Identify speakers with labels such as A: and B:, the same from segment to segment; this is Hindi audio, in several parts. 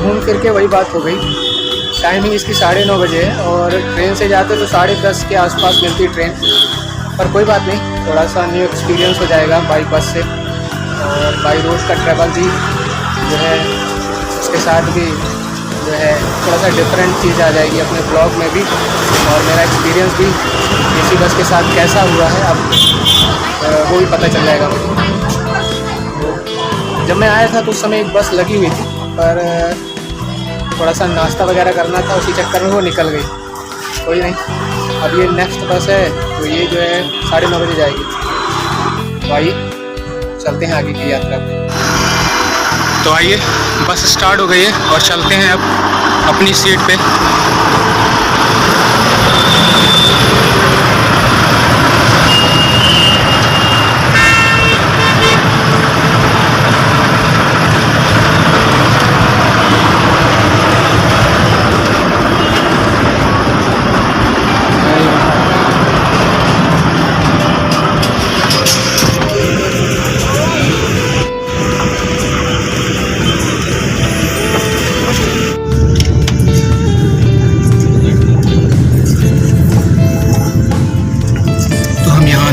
A: घूम फिर के वही बात हो गई। टाइमिंग इसकी 9:30 बजे है और ट्रेन से जाते तो 10:30 के आसपास मिलती ट्रेन, पर कोई बात नहीं, थोड़ा सा न्यू एक्सपीरियंस हो जाएगा बाई बस से। और बाई रोड का ट्रैवल भी जो है उसके साथ भी जो है थोड़ा सा डिफरेंट चीज़ आ जाएगी अपने ब्लॉग में भी, और मेरा एक्सपीरियंस भी एसी बस के साथ कैसा हुआ है अब वो भी पता चल जाएगा मुझे। जब मैं आया था तो उस समय एक बस लगी हुई थी, पर थोड़ा सा नाश्ता वगैरह करना था, उसी चक्कर में वो निकल गई। कोई नहीं, अब ये नेक्स्ट बस है तो ये जो है 9:30 बजे जाएगी। तो आइए चलते हैं आगे की यात्रा पे। तो आइए बस स्टार्ट हो गई है और चलते हैं अब अपनी सीट पे।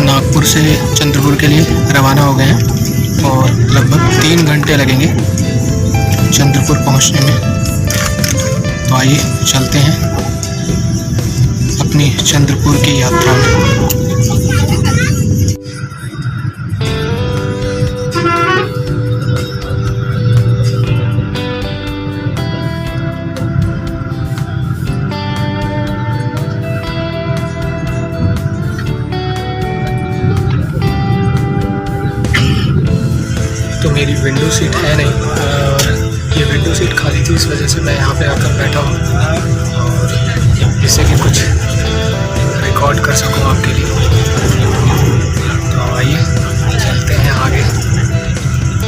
A: नागपुर से चंद्रपुर के लिए रवाना हो गए हैं और लगभग 3 घंटे लगेंगे चंद्रपुर पहुंचने में। तो आइए चलते हैं अपनी चंद्रपुर की यात्रा में। तो मेरी विंडो सीट है नहीं और ये विंडो सीट खाली थी, इस वजह से मैं यहाँ पे आकर बैठा हूँ और जिससे कि कुछ रिकॉर्ड कर सकूँ आपके लिए। तो आइए चलते हैं आगे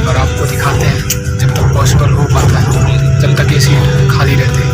A: और आपको दिखाते हैं जब तक पॉसिबल हो पाता है, जब तक ये सीट खाली रहती है।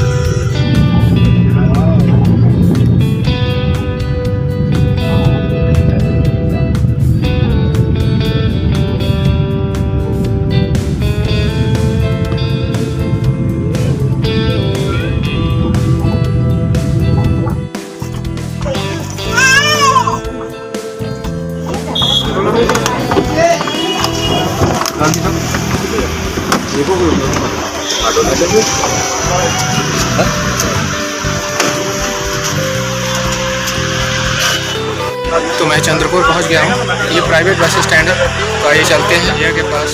A: तो मैं चंद्रपुर पहुंच गया हूं, ये प्राइवेट बस स्टैंड है। तो आइए चलते हैं भैया के पास।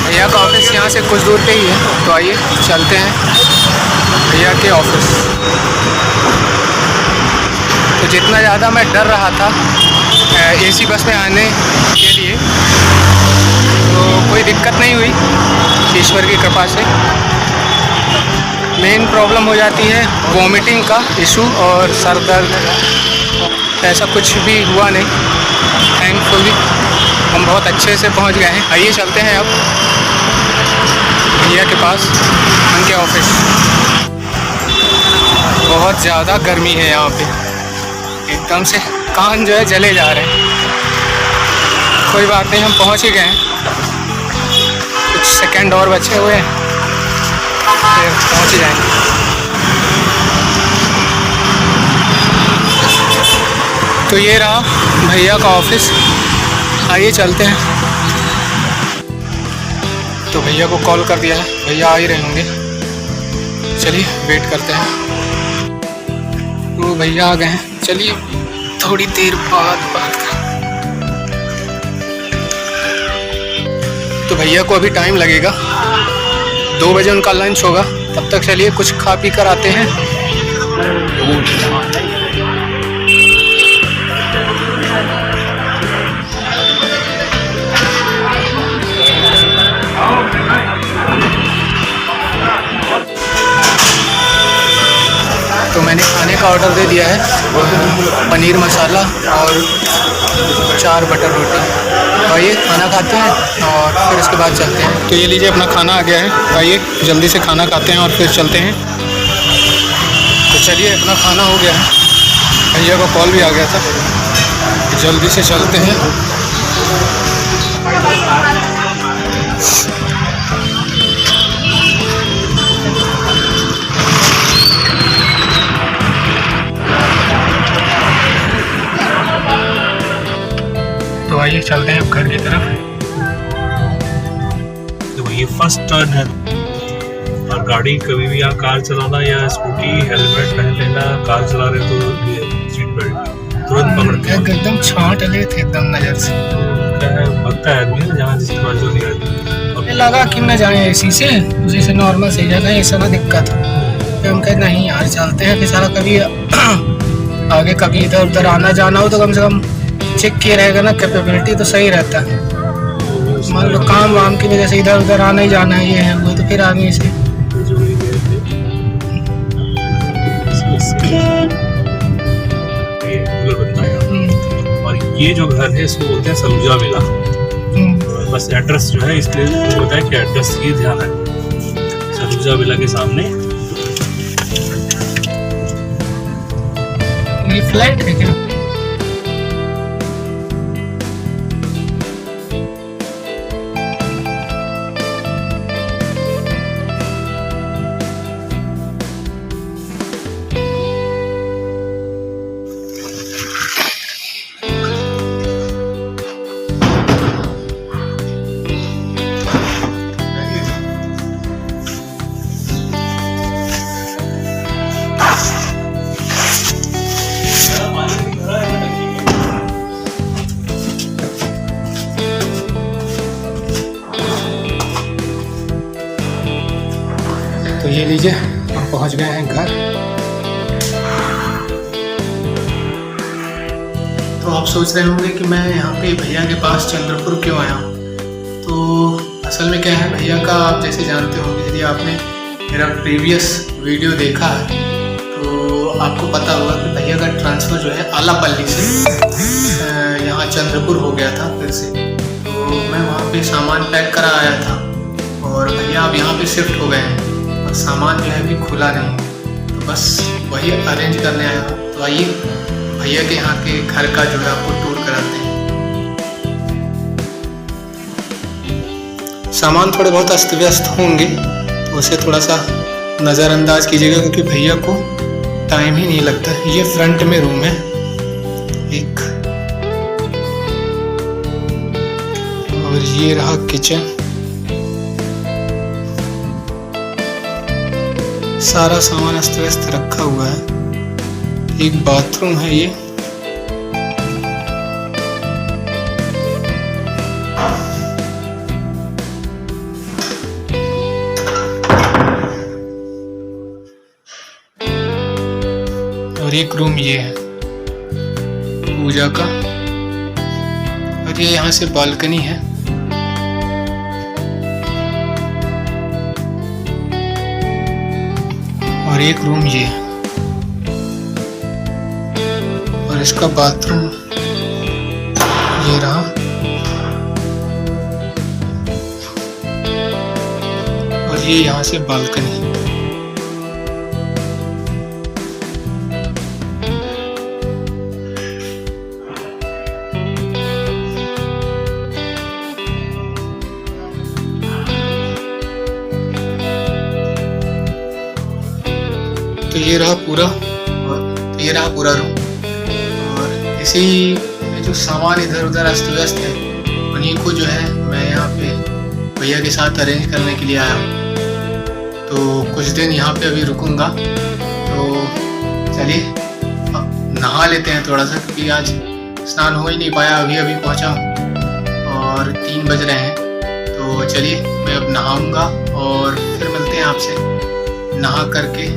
A: भैया का ऑफिस यहाँ से कुछ दूर पे ही है, तो आइए चलते हैं भैया के ऑफिस। तो जितना ज़्यादा मैं डर रहा था एसी बस में आने के लिए, तो कोई दिक्कत नहीं हुई ईश्वर की कृपा से। मेन प्रॉब्लम हो जाती है वॉमिटिंग का इशू और सर दर्द, ऐसा कुछ भी हुआ नहीं थैंकफुली। हम बहुत अच्छे से पहुंच गए हैं। आइए चलते हैं अब भैया के पास, उनके ऑफिस। बहुत ज़्यादा गर्मी है यहाँ पे, एकदम से कान जो है जले जा रहे हैं। कोई बात नहीं, हम पहुँच ही गए हैं, कुछ सेकंड और बचे हुए हैं, फिर पहुँच ही जाएंगे। तो ये रहा भैया का ऑफिस, आइए चलते हैं। तो भैया को कॉल कर दिया है, भैया आ ही रहे होंगे, चलिए वेट करते हैं। तो भैया आ गए हैं, चलिए थोड़ी देर बाद बात करें। तो भैया को अभी टाइम लगेगा, 2 बजे उनका लंच होगा, तब तक चलिए कुछ खा पी कर आते हैं। तो मैंने खाने का ऑर्डर दे दिया है, पनीर मसाला और 4 बटर रोटी। आइए खाना खाते हैं और फिर उसके बाद चलते हैं। तो ये लीजिए अपना खाना आ गया है, आइए जल्दी से खाना खाते हैं और फिर चलते हैं। तो चलिए अपना खाना हो गया है, भैया का कॉल भी आ गया था, जल्दी से चलते हैं। तो आइए चलते हैं अब घर की तरफ।
B: तो ये फर्स्ट टर्न है, और गाड़ी कभी भी आप कार चलाना या स्कूटी हेलमेट पहन लेना, कार चला रहे तो ये सीट बेल्ट तुरंत पकड़ते हैं।
A: एकदम छांट ले थे एकदम नजर से।
B: क्या है, भगता है आदमी जहाँ जिसके पास जो नहीं रहती।
A: लगा कि न जाए एसी से नॉर्मल से जगह ये सब दिक्कत। फिर हम कहे नहीं यार चलते हैं, बेचारा कभी आगे कभी इधर उधर आना जाना हो तो कम से कम चेक किया रहेगा ना, कैपेबिलिटी तो सही रहता है। मान लो काम वाम की वजह से इधर उधर आना ही जाना है, ये है वो, तो फिर आगे से
B: और ये जो घर है इसको बोलते हैं सलूजा विला। बस एड्रेस जो है इसलिए बताया कि एड्रेस ये ध्यान है, सलूजा विला के सामने
A: ये फ्लैट है क्या? तो ये लीजिए हम पहुंच गए हैं घर। तो आप सोच रहे होंगे कि मैं यहाँ पे भैया के पास चंद्रपुर क्यों आया हूँ। तो असल में क्या है, भैया का आप जैसे जानते होंगे, यदि आपने मेरा प्रीवियस वीडियो देखा है तो आपको पता होगा कि भैया का ट्रांसफ़र जो है आलापल्ली से यहाँ चंद्रपुर हो गया था फिर से। तो मैं वहाँ पे सामान पैक करा आया था और भैया अब यहाँ पे शिफ्ट हो गए हैं और सामान जो है अभी खुला नहीं, तो बस वही अरेंज करने आया हूँ। तो आइए भैया के यहाँ के घर का जो है आपको टूर कराते हैं। सामान थोड़े बहुत अस्त व्यस्त होंगे तो उसे थोड़ा सा नज़रअंदाज कीजिएगा, क्योंकि भैया को टाइम ही नहीं लगता। ये फ्रंट में रूम है एक, और ये रहा किचन। सारा सामान अस्त व्यस्त रखा हुआ है। एक बाथरूम है ये, और एक रूम ये है पूजा का, और ये यहाँ से बालकनी है। और एक रूम ये है, और इसका बाथरूम ये रहा। और ये यहाँ से बालकनी। तो ये रहा पूरा, और ये रहा पूरा रूम। और इसी में जो सामान इधर उधर अस्त व्यस्त है उन्हीं को जो है मैं यहाँ पे भैया के साथ अरेंज करने के लिए आया हूँ। तो कुछ दिन यहाँ पे अभी रुकूंगा। तो चलिए अब नहा लेते हैं थोड़ा सा, क्योंकि आज स्नान हो ही नहीं पाया, अभी अभी पहुँचा हूँ और 3 बज रहे हैं। तो चलिए मैं अब नहाऊंगा और फिर मिलते हैं आपसे नहा करके।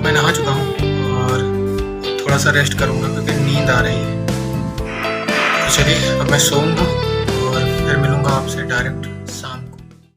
A: मैं नहा चुका हूँ और थोड़ा सा रेस्ट करूँगा क्योंकि नींद आ रही है। तो चलिए अब मैं सोऊंगा और फिर मिलूँगा आपसे डायरेक्ट।